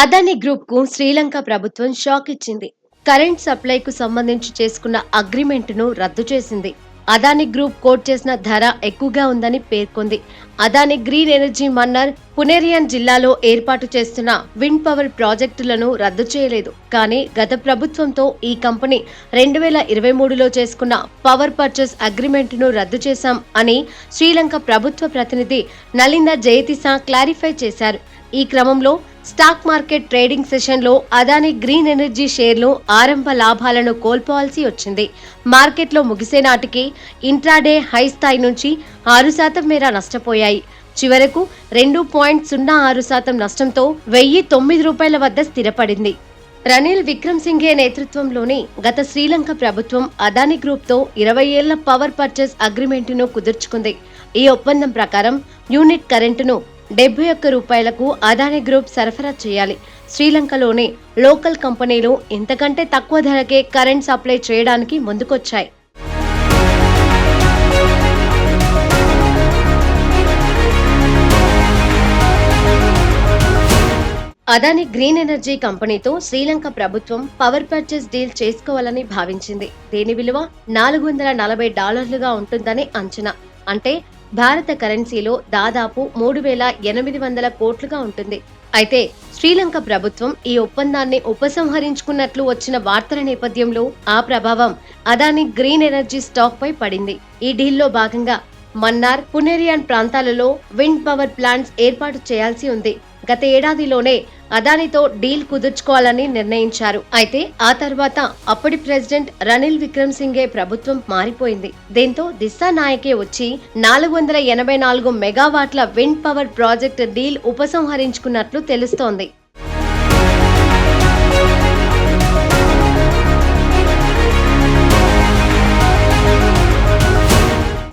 Adani group కు శ్రీలంక ప్రభుత్వం shock ఇచ్చింది. కరెంట్ సప్లైకు సంబంధించి చేసుకున్న అగ్రిమెంటును రద్దు చేసింది. అదానీ గ్రూప్ కోట్ చేసిన ధర ఎక్కువగా ఉందని పేర్కొంది. అదానీ గ్రీన్ ఎనర్జీ మన్నార్, పునేరియన్ జిల్లాలో ఏర్పాటు చేస్తున్న విండ్ పవర్ ప్రాజెక్టులను రద్దు చేయలేదు. కానీ గత ప్రభుత్వంతో ఈ కంపెనీ 2023లో చేసుకున్న పవర్ పర్చేస్ అగ్రిమెంటును రద్దు చేశాం అని శ్రీలంక ప్రభుత్వ ప్రతినిధి నలింద జయతిసా క్లారిఫై చేశారు. ఈ క్రమంలో స్టాక్ మార్కెట్ ట్రేడింగ్ సెషన్లో అదానీ గ్రీన్ ఎనర్జీ షేర్లు ఆరంభ లాభాలను కోల్పోవాల్సి వచ్చింది. మార్కెట్లో ముగిసే నాటికి ఇంట్రాడే హై స్థాయి నుంచి 6% మేర నష్టపోయాయి. చివరకు 2.06% నష్టంతో ₹1,009 వద్ద స్థిరపడింది. రనిల్ విక్రమ్సింఘే నేతృత్వంలోని గత శ్రీలంక ప్రభుత్వం అదానీ గ్రూప్తో 20 ఏళ్ల పవర్ పర్చేస్ అగ్రిమెంటును కుదుర్చుకుంది. ఈ ఒప్పందం ప్రకారం యూనిట్ కరెంటును ₹71కు అదానీ గ్రూప్ సరఫరా చేయాలి. శ్రీలంకలోని లోకల్ కంపెనీలు ఇంతకంటే తక్కువ ధరకే కరెంట్ సప్లై చేయడానికి ముందుకొచ్చాయి. అదానీ గ్రీన్ ఎనర్జీ కంపెనీతో శ్రీలంక ప్రభుత్వం పవర్ పర్చేస్ డీల్ చేసుకోవాలని భావించింది. దీని విలువ $440 ఉంటుందని అంచనా. అంటే భారత కరెన్సీలో దాదాపు 3,800 కోట్లుగా ఉంటుంది. అయితే శ్రీలంక ప్రభుత్వం ఈ ఒప్పందాన్ని ఉపసంహరించుకున్నట్లు వచ్చిన వార్తల నేపథ్యంలో ఆ ప్రభావం అదానీ గ్రీన్ ఎనర్జీ స్టాక్ పై పడింది. ఈ డీల్లో భాగంగా మన్నార్, పునేరియన్ ప్రాంతాలలో విండ్ పవర్ ప్లాంట్స్ ఏర్పాటు చేయాల్సి ఉంది. గత ఏడాదిలోనే అదానీతో డీల్ కుదుర్చుకోవాలని నిర్ణయించారు. అయితే ఆ తర్వాత అప్పటి ప్రెసిడెంట్ రనిల్ విక్రమ్సింఘే ప్రభుత్వం మారిపోయింది. దీంతో దిశా నాయకే వచ్చి 484 మెగావాట్ల విండ్ పవర్ ప్రాజెక్ట్ డీల్ ఉపసంహరించుకున్నట్లు తెలుస్తోంది.